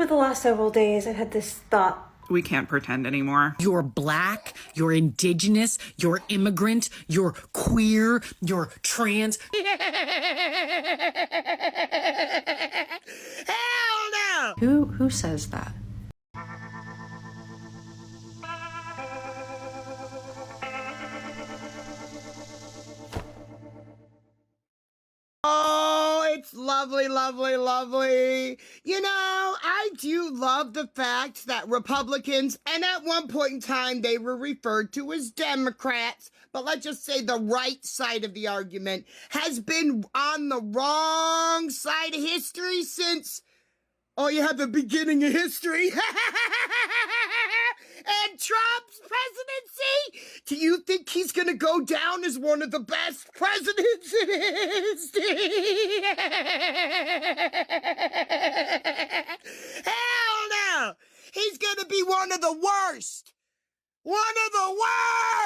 For the last several days, I've had this thought. We can't pretend anymore. You're black, you're indigenous, you're immigrant, you're queer, you're trans. Hell no! Who says that? Oh, it's lovely, lovely, lovely. You know, I do love the fact that Republicans, and at one point in time they were referred to as Democrats, but let's just say the right side of the argument has been on the wrong side of history since, oh, you have the beginning of history. And Trump's presidency? Do you think he's going to go down as one of the best presidents in history? Hell no! He's going to be one of the worst. One of the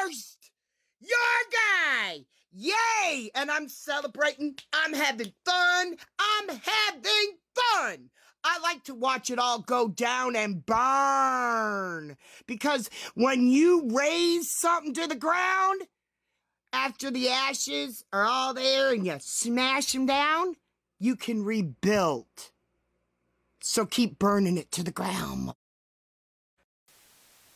worst! Your guy! Yay! And I'm celebrating. I'm having fun. I'm having fun. I like to watch it all go down and burn. Because when you raise something to the ground, after the ashes are all there and you smash them down, you can rebuild. So keep burning it to the ground.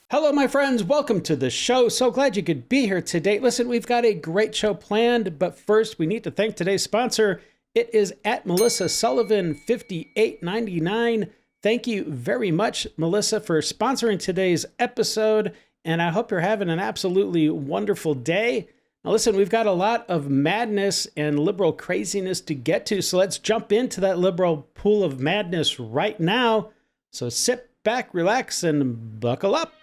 Hello, my friends. Welcome to the show. So glad you could be here today. Listen, we've got a great show planned, but first we need to thank today's sponsor. It is at Melissa Sullivan 5899. Thank you very much, Melissa, for sponsoring today's episode, and I hope you're having an absolutely wonderful day. Now listen, we've got a lot of madness and liberal craziness to get to, so let's jump into that liberal pool of madness right now. So sit back, relax, and buckle up.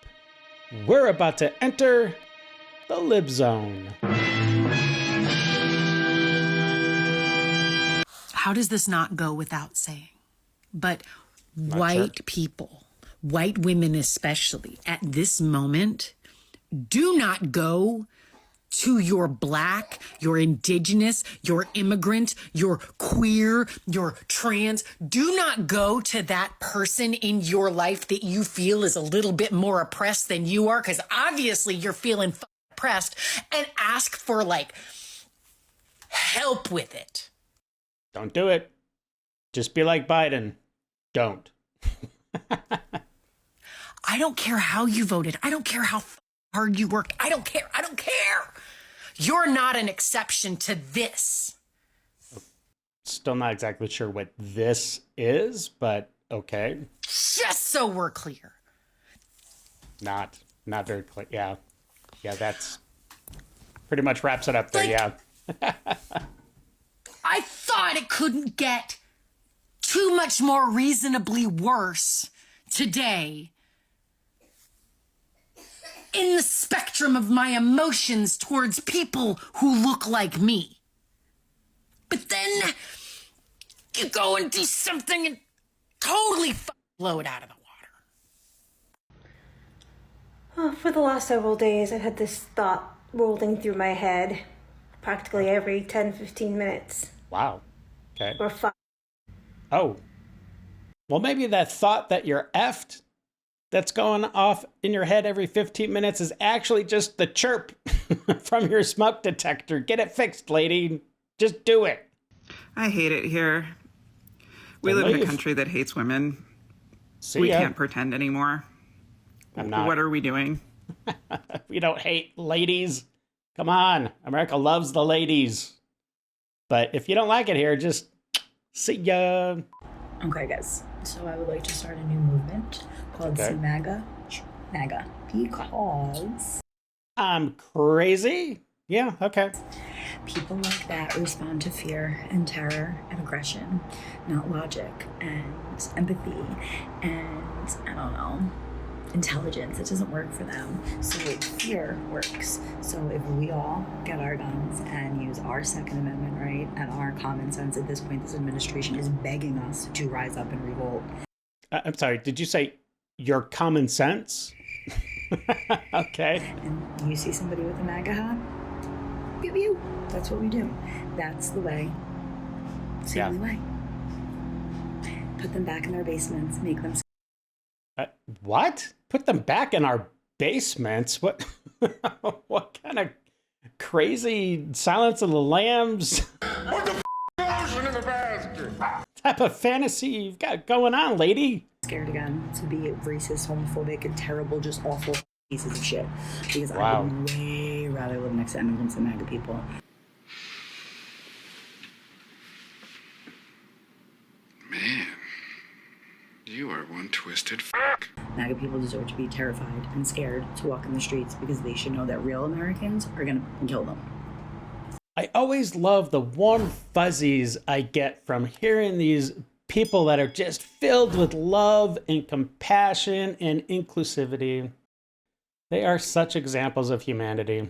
We're about to enter the Lib Zone. How does this not go without saying? But white people, white women especially, at this moment, do not go to your black, your indigenous, your immigrant, your queer, your trans. Do not go to that person in your life that you feel is a little bit more oppressed than you are, because obviously you're feeling oppressed, and ask for help with it. Don't do it. Just be like Biden. Don't. I don't care how you voted. I don't care how hard you worked. I don't care. I don't care. You're not an exception to this. Still not exactly sure what this is, but okay. Just so we're clear. Not very clear. Yeah, that's pretty much wraps it up there, yeah. I thought it couldn't get too much more reasonably worse today in the spectrum of my emotions towards people who look like me. But then you go and do something and totally blow it out of the water. Oh, for the last several days, I've had this thought rolling through my head practically every 10-15 minutes. Wow. Okay. Or 5. Oh. Well, maybe that thought that you're effed that's going off in your head every 15 minutes is actually just the chirp from your smoke detector. Get it fixed, lady. Just do it. I hate it here. We live in a country that hates women. We can't pretend anymore. I'm not. What are we doing? We don't hate ladies. Come on. America loves the ladies. But if you don't like it here, just see ya. Okay, guys. So I would like to start a new movement called MAGA. Because I'm crazy? Yeah, okay. people like that respond to fear and terror and aggression, not logic and empathy and, I don't know, intelligence. It doesn't work for them. So fear works. So if we all get our guns and use our Second Amendment right and our common sense, at this point this administration is begging us to rise up and revolt. I'm sorry, did you say your common sense? Okay. And you see somebody with a MAGA hat, pew pew. That's what we do. That's the way. It's the only way. Put them back in their basements, make them Uh, what? Put them back in our basements? What? What kind of crazy Silence of the Lambs? What the ocean in the basket? Type of fantasy you've got going on, lady? Scared again to be racist, homophobic, and terrible, just awful pieces of shit. Because wow. I would way rather live next to immigrants than MAGA people. Man, you are one twisted fuck. MAGA people deserve to be terrified and scared to walk in the streets because they should know that real Americans are gonna kill them. I always love the warm fuzzies I get from hearing these people that are just filled with love and compassion and inclusivity. They are such examples of humanity.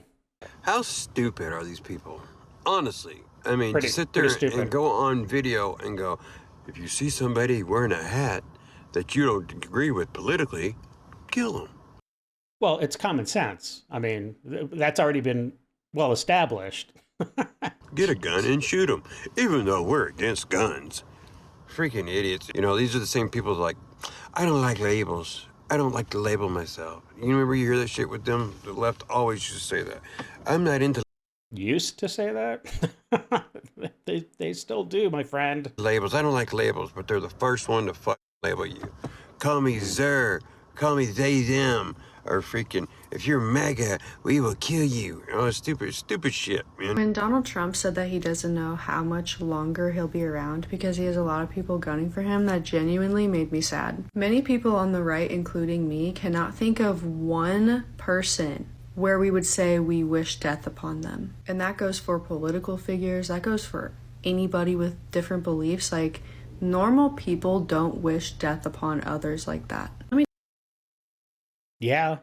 How stupid are these people? Honestly, I mean, Pretty to sit there stupid. and go on video and go, if you see somebody wearing a hat that you don't agree with politically, kill them. Well, it's common sense. I mean, that's already been well established. Get a gun and shoot them, even though we're against guns. Freaking idiots. You know, these are the same people like, I don't like labels. I don't like to label myself. You remember you hear that shit with them? The left always used to say that. I'm not into Used to say that? they still do, my friend. labels. I don't like labels, but they're the first one to fuck label you. Call me Zer. Call me they, them. Or freaking, if you're MAGA, we will kill you. Oh, stupid shit, man. When Donald Trump said that he doesn't know how much longer he'll be around because he has a lot of people gunning for him, that genuinely made me sad. Many people on the right, including me, cannot think of one person where we would say we wish death upon them. And that goes for political figures, that goes for anybody with different beliefs. Like, normal people don't wish death upon others like that. Yeah.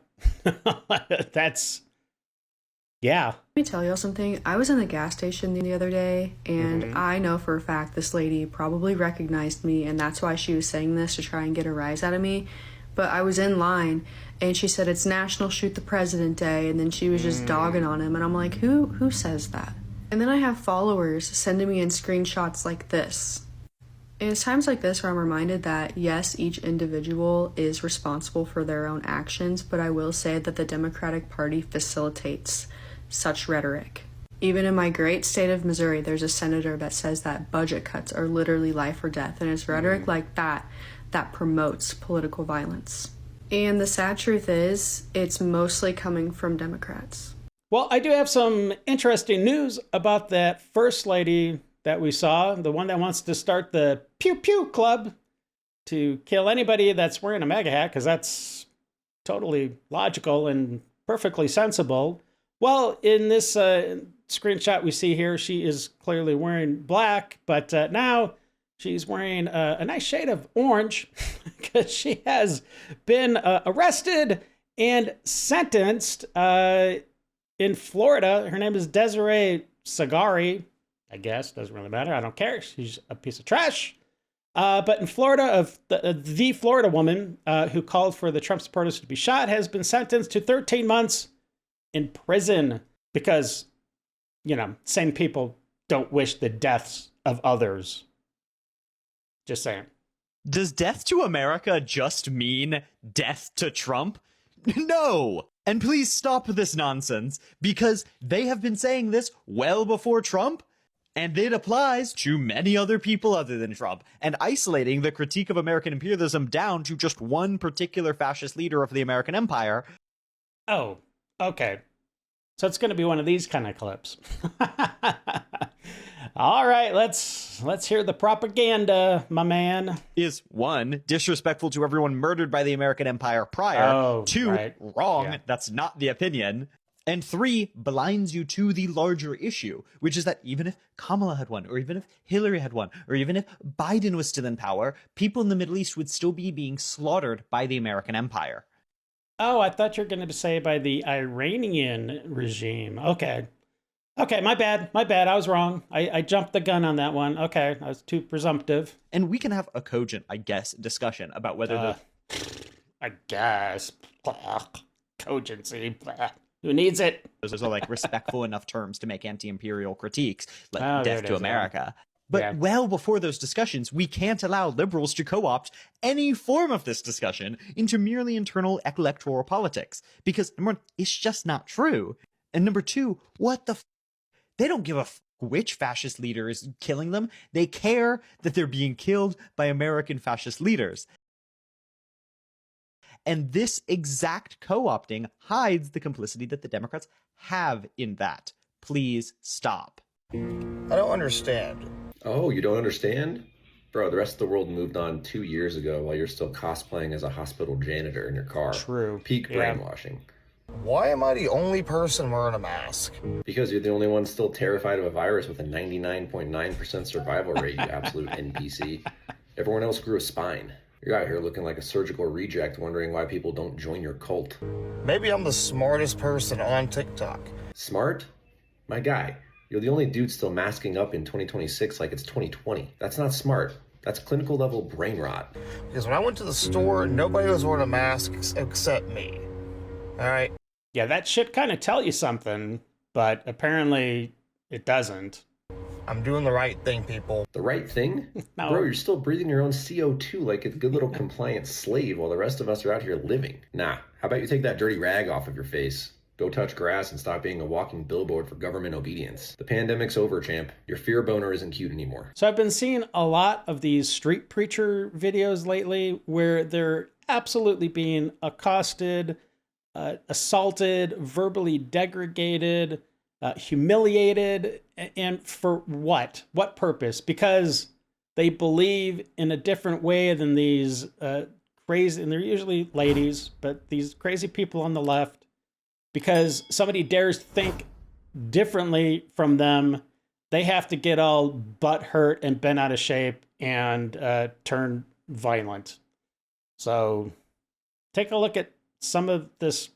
Yeah. Let me tell y'all something. I was in the gas station the other day, and I know for a fact this lady probably recognized me, and that's why she was saying this, to try and get a rise out of me. But I was in line, and she said it's National Shoot the President Day, and then she was just dogging on him, and I'm like, who says that? And then I have followers sending me in screenshots like this. And it's times like this where I'm reminded that, yes, each individual is responsible for their own actions, but I will say that the Democratic Party facilitates such rhetoric. Even in my great state of Missouri, there's a senator that says that budget cuts are literally life or death, and it's rhetoric like that that promotes political violence. And the sad truth is, it's mostly coming from Democrats. Well, I do have some interesting news about that first lady that we saw, the one that wants to start the PewPew Club to kill anybody that's wearing a MAGA hat, because that's totally logical and perfectly sensible. Well, in this screenshot we see here, she is clearly wearing black, but now she's wearing a nice shade of orange because she has been arrested and sentenced in Florida. Her name is Desiree Sagari. I guess, doesn't really matter. I don't care. She's a piece of trash. But in Florida, the Florida woman who called for the Trump supporters to be shot has been sentenced to 13 months in prison because, you know, sane people don't wish the deaths of others. Just saying. Does death to America just mean death to Trump? No! And please stop this nonsense, because they have been saying this well before Trump. And it applies to many other people other than Trump, and isolating the critique of American imperialism down to just one particular fascist leader of the American empire. Oh, okay. So it's going to be one of these kind of clips. All right, let's hear the propaganda, my man. Is one, disrespectful to everyone murdered by the American empire prior. Oh, two, right. wrong. Yeah. That's not the opinion. And three, blinds you to the larger issue, which is that even if Kamala had won, or even if Hillary had won, or even if Biden was still in power, people in the Middle East would still be being slaughtered by the American empire. Oh, I thought you were going to say by the Iranian regime. Okay. Okay, my bad. I was wrong. I jumped the gun on that one. Okay, I was too presumptive. And we can have a cogent, I guess, discussion about whether I guess. Cogency. Who needs it? those are like respectful enough terms to make anti-imperial critiques, like Oh, death to is, America. But well before those discussions, we can't allow liberals to co-opt any form of this discussion into merely internal electoral politics. Because, number one, it's just not true. And number two, what the they don't give a which fascist leader is killing them. They care that they're being killed by American fascist leaders. And this exact co-opting hides the complicity that the Democrats have in that. Please stop. I don't understand. Oh, you don't understand? Bro, the rest of the world moved on 2 years ago while you're still cosplaying as a hospital janitor in your car. True. Peak brainwashing. Why am I the only person wearing a mask? Because you're the only one still terrified of a virus with a 99.9% survival rate, you absolute NPC. Everyone else grew a spine. You're out here looking like a surgical reject, wondering why people don't join your cult. Maybe I'm the smartest person on TikTok. Smart? My guy, you're the only dude still masking up in 2026 like it's 2020. That's not smart. That's clinical level brain rot. Because when I went to the store, nobody was wearing a mask except me. All right? Yeah, that should kind of tell you something, but apparently it doesn't. I'm doing the right thing, people. The right thing? No. Bro, you're still breathing your own CO2 like a good little compliant slave while the rest of us are out here living. Nah, how about you take that dirty rag off of your face? Go touch grass and stop being a walking billboard for government obedience. The pandemic's over, champ. Your fear boner isn't cute anymore. So I've been seeing a lot of these street preacher videos lately where they're absolutely being accosted, assaulted, verbally degraded, humiliated, and for what? What purpose? Because they believe in a different way than these crazy, and they're usually ladies, but these crazy people on the left, because somebody dares think differently from them, they have to get all butt hurt and bent out of shape and turn violent. So take a look at some of this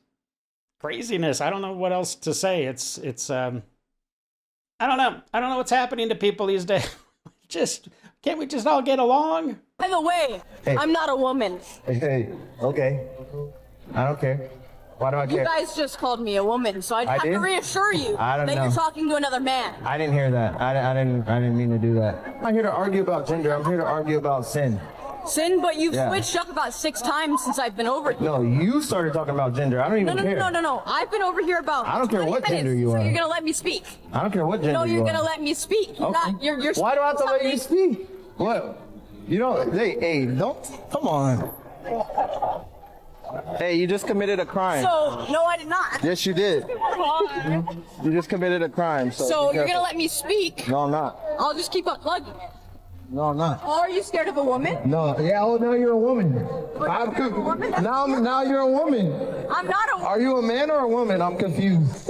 craziness. I don't know what else to say. It's I don't know. I don't know what's happening to people these days. Can't we just all get along? By the way, hey. I'm not a woman. Hey, okay. I don't care. Why do I care? You guys just called me a woman, so I have to reassure you that you're talking to another man. I didn't hear that. I didn't mean to do that. I'm not here to argue about gender. I'm here to argue about sin. Sin, but you've switched up about 6 times since I've been over here. No, you started talking about gender. I don't even care. No. I've been over here about I don't care what gender you are. So you're going to let me speak. I don't care what gender you are. No, you're going to let me speak. You're not, you're Why do I have to let you speak? What? You don't, hey, don't, come on. Hey, you just committed a crime. So, no, I did not. Yes, you did. You just committed a crime. So you're going to let me speak? No, I'm not. I'll just keep on plugging it. No, I'm not. Oh, are you scared of a woman? No. Yeah, oh, now you're a woman. Now you're a woman. I'm not a woman. Are you a man or a woman? I'm confused.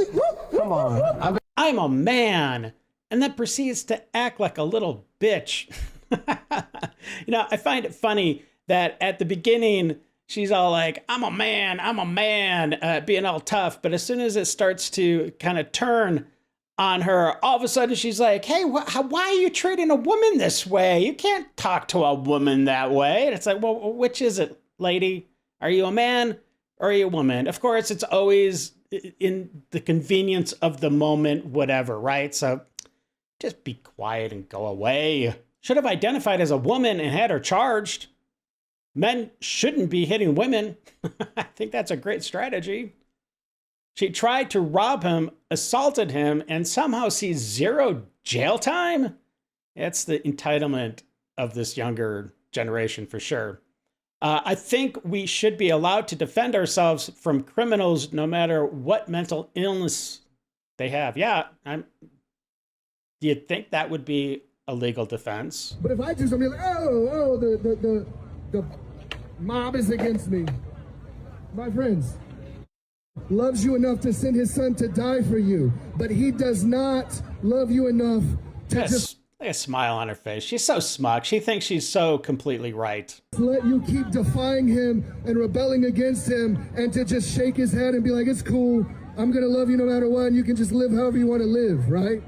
Come on. I'm a man. And then proceeds to act like a little bitch. You know, I find it funny that at the beginning, she's all like, I'm a man, being all tough. But as soon as it starts to kind of turn on her, all of a sudden she's like, hey, why are you treating a woman this way? You can't talk to a woman that way. And it's like, well, which is it, lady? Are you a man or are you a woman? Of course, it's always in the convenience of the moment, whatever, right? So just be quiet and go away. Should have identified as a woman and had her charged. Men shouldn't be hitting women. I think that's a great strategy. She tried to rob him, assaulted him, and somehow sees 0 jail time? That's the entitlement of this younger generation for sure. I think we should be allowed to defend ourselves from criminals no matter what mental illness they have. Yeah, do you think that would be a legal defense? But if I do something like, the mob is against me. My friends, loves you enough to send his son to die for you, but he does not love you enough to just a smile on her face. She's so smug. She thinks she's so completely right. Let you keep defying him and rebelling against him and to just shake his head and be like, it's cool, I'm gonna love you no matter what, and you can just live however you want to live, right?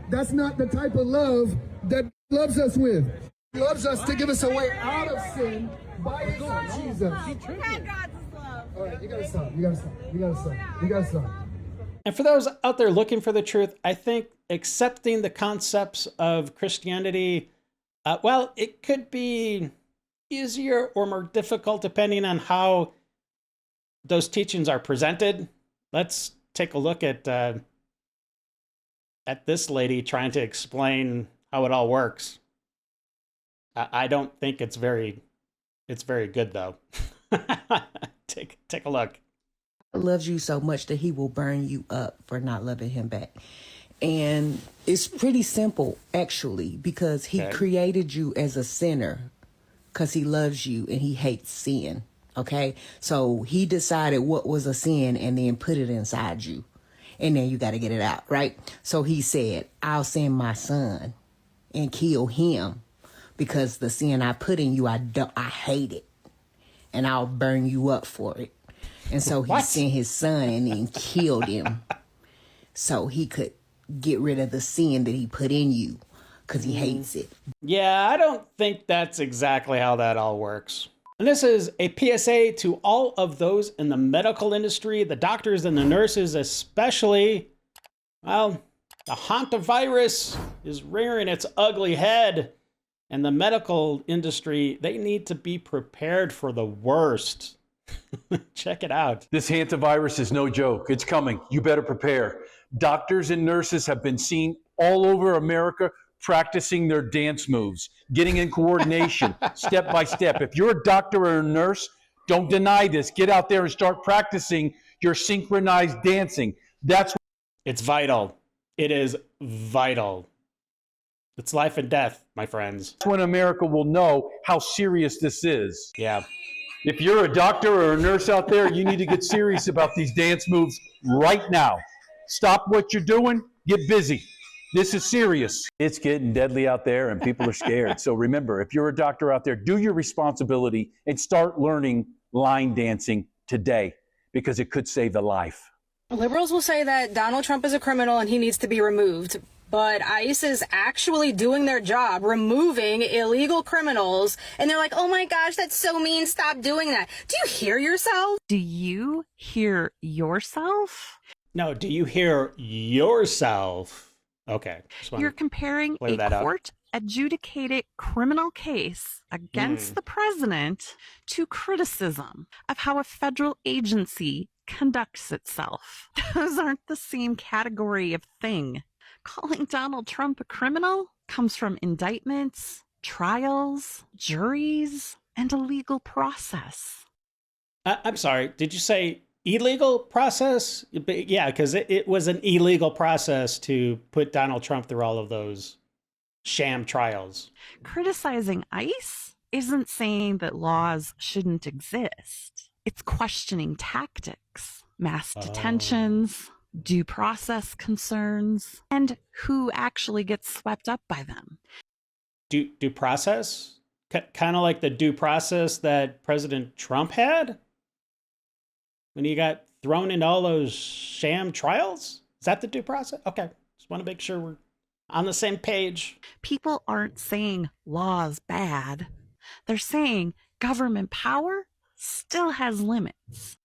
That's not the type of love that loves us with. He loves us to give us a way out of sin by his son, Jesus. All right, you gotta stop. And for those out there looking for the truth, I think accepting the concepts of Christianity, well, it could be easier or more difficult depending on how those teachings are presented. Let's take a look at this lady trying to explain how it all works. I don't think it's very good though. Take a look. Loves you so much that he will burn you up for not loving him back. And it's pretty simple, actually, because he created you as a sinner because he loves you and he hates sin. Okay? So he decided what was a sin and then put it inside you. And then you got to get it out, right? So he said, I'll send my son and kill him because the sin I put in you, I hate it. And I'll burn you up for it. And so he sent his son and then killed him so he could get rid of the sin that he put in you because he hates it. Yeah, I don't think that's exactly how that all works. And this is a PSA to all of those in the medical industry, the doctors and the nurses especially. Well, the hantavirus is rearing its ugly head, and the medical industry, they need to be prepared for the worst. Check it out. This hantavirus is no joke. It's coming. You better prepare. Doctors and nurses have been seen all over America practicing their dance moves, getting in coordination, step by step. If you're a doctor or a nurse, don't deny this. Get out there and start practicing your synchronized dancing. It's vital. It is vital. It's life and death, my friends. That's when America will know how serious this is. Yeah. If you're a doctor or a nurse out there, you need to get serious about these dance moves right now. Stop what you're doing. Get busy. This is serious. It's getting deadly out there and people are scared. So remember, if you're a doctor out there, do your responsibility and start learning line dancing today because it could save a life. Liberals will say that Donald Trump is a criminal and he needs to be removed. But ICE is actually doing their job, removing illegal criminals. And they're like, oh my gosh, that's so mean. Stop doing that. Do you hear yourself? Do you hear yourself? No, do you hear yourself? Okay. You're comparing a court-adjudicated criminal case against the president to criticism of how a federal agency conducts itself. Those aren't the same category of thing. Calling Donald Trump a criminal comes from indictments, trials, juries, and a legal process. I'm sorry, did you say illegal process? Yeah, because it was an illegal process to put Donald Trump through all of those sham trials. Criticizing ICE isn't saying that laws shouldn't exist. It's questioning tactics, mass detentions, due process concerns, and who actually gets swept up by them. Due process? Kind of like the due process that President Trump had? When he got thrown into all those sham trials? Is that the due process? Okay. Just want to make sure we're on the same page. People aren't saying law's bad. They're saying government power still has limits.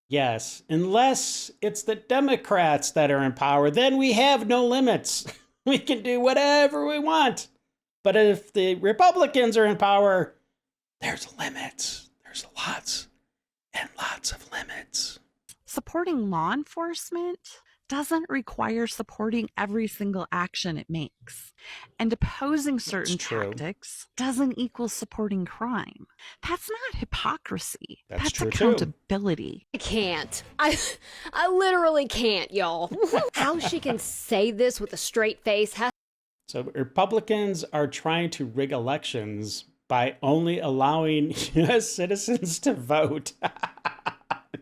Yes, unless it's the Democrats that are in power, then we have no limits. We can do whatever we want. But if the Republicans are in power, there's limits. There's lots and lots of limits. Supporting law enforcement doesn't require supporting every single action it makes. And opposing certain tactics doesn't equal supporting crime. That's not hypocrisy. That's accountability. I can't. I literally can't, y'all. How she can say this with a straight face. So Republicans are trying to rig elections by only allowing U.S. citizens to vote.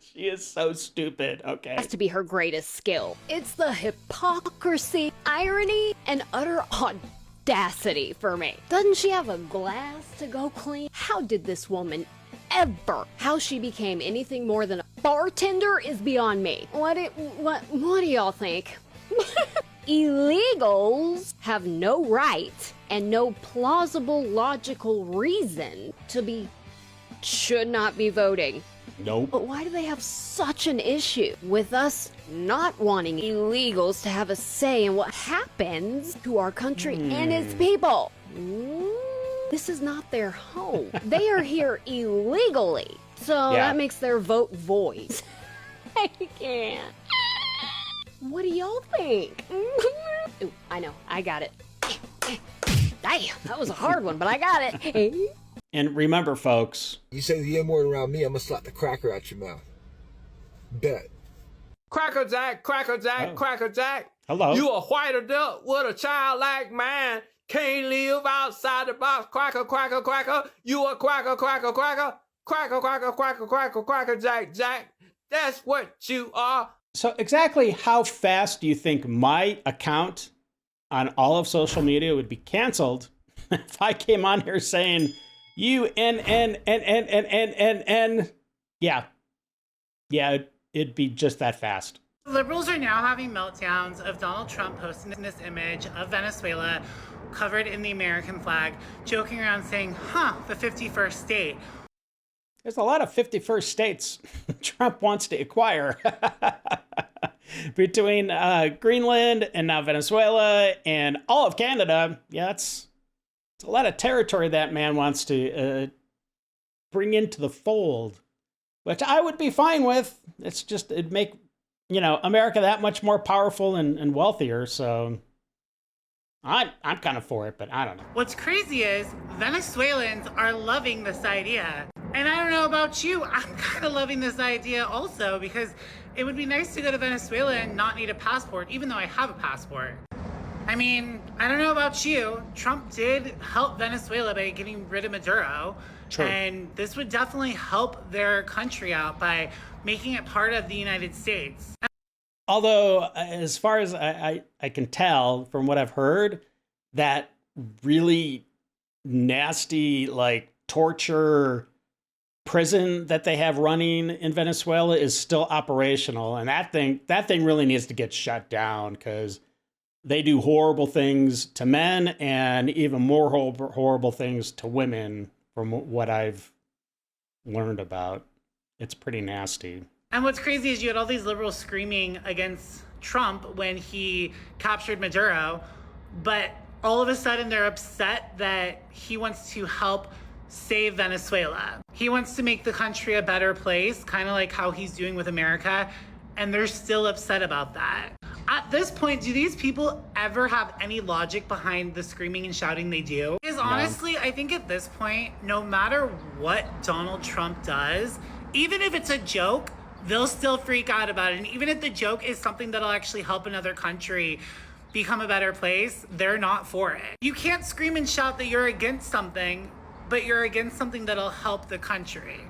She is so stupid, okay? Has to be her greatest skill. It's the hypocrisy, irony, and utter audacity for me. Doesn't she have a glass to go clean? How did this woman ever? How she became anything more than a bartender is beyond me. What do y'all think? Illegals have no right and no plausible logical reason to should not be voting. Nope. But why do they have such an issue with us not wanting illegals to have a say in what happens to our country and its people? This is not their home. They are here illegally. So that makes their vote void. I can't. What do y'all think? Ooh, I know. I got it. Damn, that was a hard one, but I got it. And remember, folks. You say the N-word around me, I'm gonna slap the cracker out your mouth. Bet. Cracker Jack, Cracker Jack, Cracker Jack. Hello. You a white adult with a child like mine. Can't live outside the box. Cracker, cracker, cracker. You a cracker, cracker, cracker. Cracker, cracker, cracker, cracker, cracker Jack, Jack. That's what you are. So exactly how fast do you think my account on all of social media would be canceled if I came on here saying UNNNNNNNN? Yeah, it'd be just that fast. Liberals are now having meltdowns of Donald Trump posting this image of Venezuela covered in the American flag, joking around saying, the 51st state. There's a lot of 51st states Trump wants to acquire between Greenland and now Venezuela and all of Canada. Yeah, it's a lot of territory that man wants to bring into the fold, which I would be fine with. It's just, it'd make, America that much more powerful and wealthier. So I'm kind of for it, but I don't know. What's crazy is Venezuelans are loving this idea. And I don't know about you, I'm kind of loving this idea also, because it would be nice to go to Venezuela and not need a passport, even though I have a passport. I mean, I don't know about you, Trump did help Venezuela by getting rid of Maduro. True. And this would definitely help their country out by making it part of the United States. Although, as far as I can tell from what I've heard, that really nasty, torture prison that they have running in Venezuela is still operational. And that thing really needs to get shut down, because they do horrible things to men and even more horrible things to women, from what I've learned about. It's pretty nasty. And what's crazy is you had all these liberals screaming against Trump when he captured Maduro, but all of a sudden they're upset that he wants to help save Venezuela. He wants to make the country a better place, kind of like how he's doing with America, and they're still upset about that. At this point, do these people ever have any logic behind the screaming and shouting they do? Because honestly, I think at this point, no matter what Donald Trump does, even if it's a joke, they'll still freak out about it. And even if the joke is something that'll actually help another country become a better place, they're not for it. You can't scream and shout that you're against something, but you're against something that'll help the country.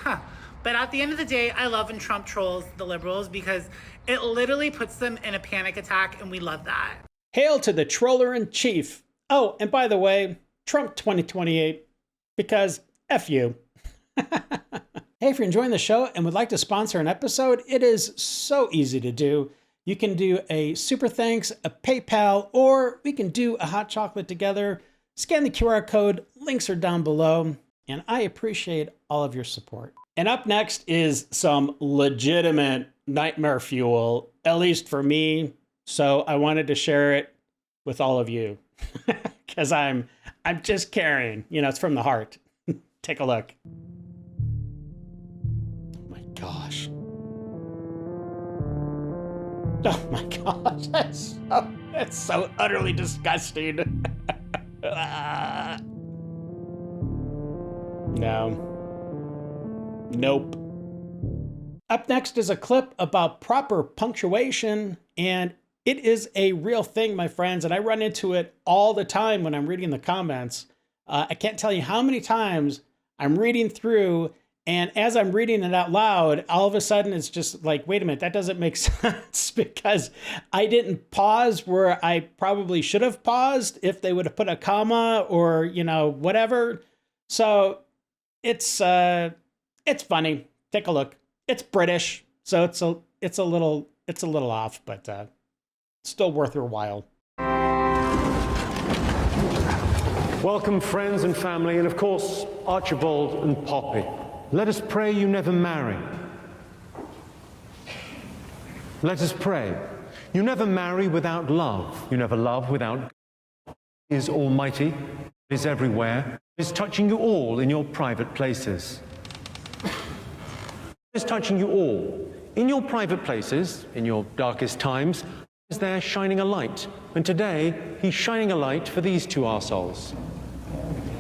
But at the end of the day, I love when Trump trolls the liberals, because it literally puts them in a panic attack, and we love that. Hail to the troller in chief. Oh, and by the way, Trump 2028, because F you. Hey, if you're enjoying the show and would like to sponsor an episode, it is so easy to do. You can do a super thanks, a PayPal, or we can do a hot chocolate together. Scan the QR code, links are down below, and I appreciate all of your support. And up next is some legitimate nightmare fuel, at least for me. So I wanted to share it with all of you, because I'm just caring. It's from the heart. Take a look. Gosh. Oh my gosh, that's so utterly disgusting. No. Nope. Up next is a clip about proper punctuation, and it is a real thing, my friends, and I run into it all the time when I'm reading the comments. I can't tell you how many times I'm reading through, and as I'm reading it out loud, all of a sudden it's just like, wait a minute, that doesn't make sense, because I didn't pause where I probably should have paused if they would have put a comma or, whatever. So it's funny. Take a look. It's British, so it's a little off, but still worth your while. Welcome, friends and family, and of course, Archibald and Poppy. Let us pray you never marry. Let us pray you never marry without love. You never love without God. He is almighty, is everywhere, is touching you all in your private places. Is touching you all in your private places, in your darkest times, is there shining a light. And today, he's shining a light for these two our souls.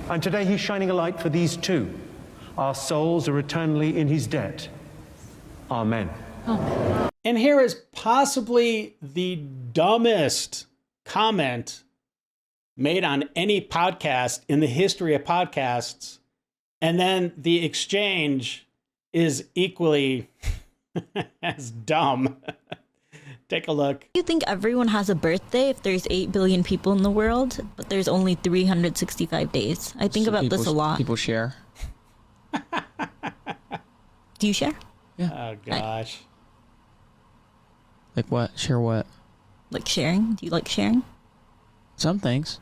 And today, he's shining a light for these two. Our souls are eternally in his debt. Amen. And here is possibly the dumbest comment made on any podcast in the history of podcasts. And then the exchange is equally as dumb. Take a look. You think everyone has a birthday if there's 8 billion people in the world, but there's only 365 days? I think about this a lot. People share. Do you share? Yeah. Oh, gosh. Like what? Share what? Like sharing? Do you like sharing? Some things.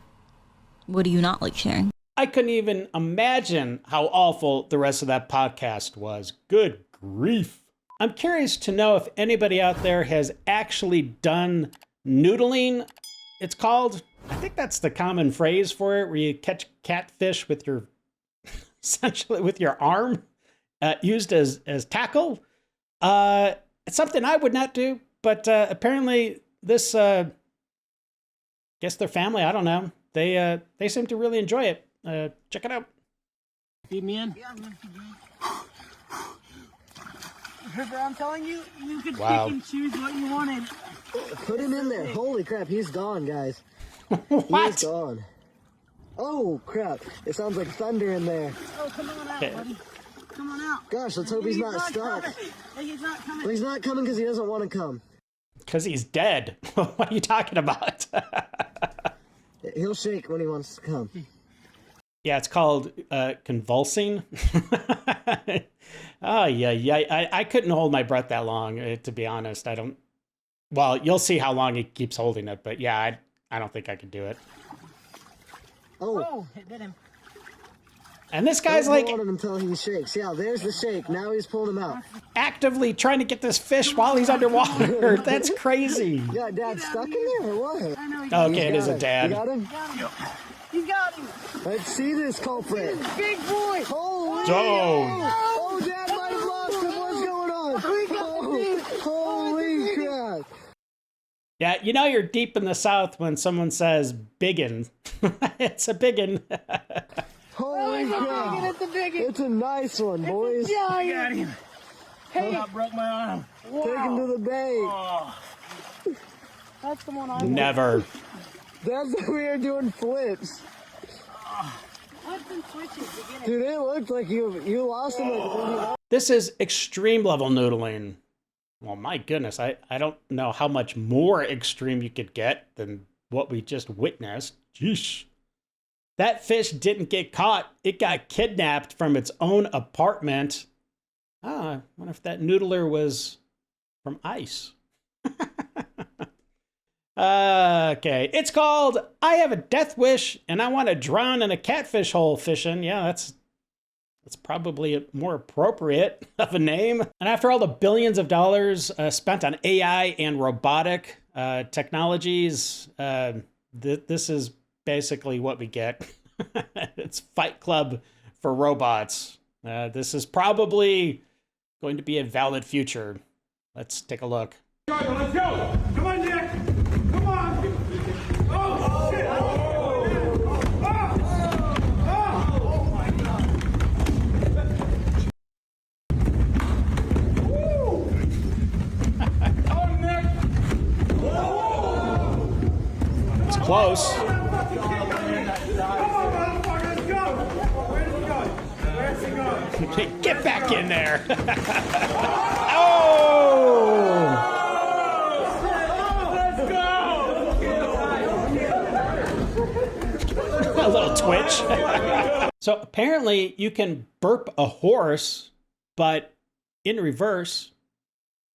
What do you not like sharing? I couldn't even imagine how awful the rest of that podcast was. Good grief. I'm curious to know if anybody out there has actually done noodling, it's called. I think that's the common phrase for it, where you catch catfish with your, essentially with your arm, used as tackle. It's something I would not do, but apparently this, guess their family, I don't know, they seem to really enjoy it. Check it out. Feed me in? Ripper, I'm telling you, you could pick and choose what you wanted. Put him in there. Holy crap, he's gone, guys. What? He's gone. Oh, crap. It sounds like thunder in there. Oh, come on out, buddy. Come on out. Gosh, let's hope he's not stuck. He's not coming. Well, he's not coming because he doesn't want to come. Because he's dead. What are you talking about? He'll shake when he wants to come. Yeah, it's called convulsing. Oh, yeah. I couldn't hold my breath that long, to be honest. I don't... Well, you'll see how long he keeps holding it, but yeah, I don't think I could do it. Oh, it bit him. And this guy's don't like... hold him until he shakes. Yeah, there's the shake. Now he's pulling him out. Actively trying to get this fish while he's underwater. That's crazy. You got Dad stuck in there or what? Okay, it is a dad. You got him? You got him. Let's see this culprit. Big boy. Holy Oh, Dad might have lost him. What's going on? Holy crap. yeah, you know you're deep in the South when someone says biggin. It's a biggin. Holy crap. It's a big It's a nice one, boys. I got him. Hey, I broke my arm. Wow. Take him to the bay. Oh. That's the one I Never. That's why we are doing flips. I've been switching. Dude, it looked like you lost him. This is extreme level noodling. Well, my goodness, I don't know how much more extreme you could get than what we just witnessed. Jeez. That fish didn't get caught. It got kidnapped from its own apartment. I wonder if that noodler was from ice. Okay, it's called I Have a Death Wish and I Want to Drown in a Catfish Hole Fishing. Yeah, that's probably a more appropriate of a name. And after all the billions of dollars spent on AI and robotic technologies, this is basically what we get. It's Fight Club for robots. This is probably going to be a valid future. Let's take a look. Let's go! Come on, Nick! Come on! Oh, shit! Oh my God! Woo! Oh, Nick! Whoa! It's close. Get back in there. Oh! A little twitch. So apparently you can burp a horse, but in reverse.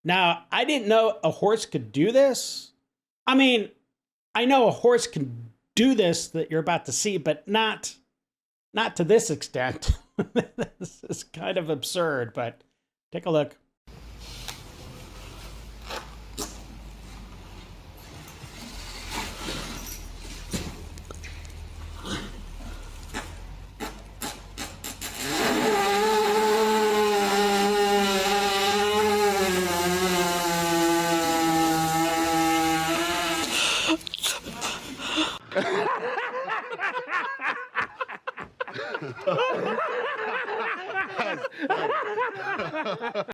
Now, I didn't know a horse could do this. I mean, I know a horse can do this that you're about to see, but not to this extent. This is kind of absurd, but take a look.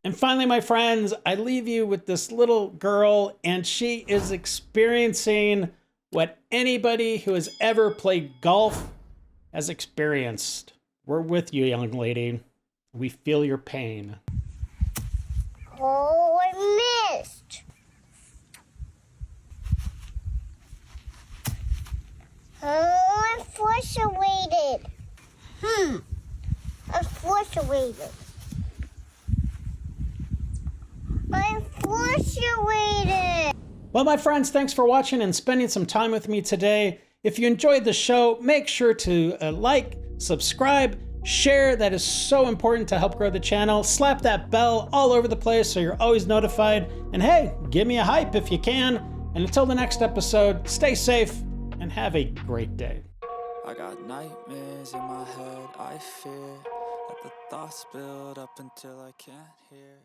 And finally, my friends, I leave you with this little girl, and she is experiencing what anybody who has ever played golf has experienced. We're with you, young lady. We feel your pain. Oh, I missed. Oh, I'm frustrated. I'm frustrated. I'm frustrated. Well, my friends, thanks for watching and spending some time with me today. If you enjoyed the show, make sure to like, subscribe, share. That is so important to help grow the channel. Slap that bell all over the place so you're always notified. And hey, give me a hype if you can. And until the next episode, stay safe and have a great day. I got nightmares in my head, I fear that the thoughts build up until I can't hear.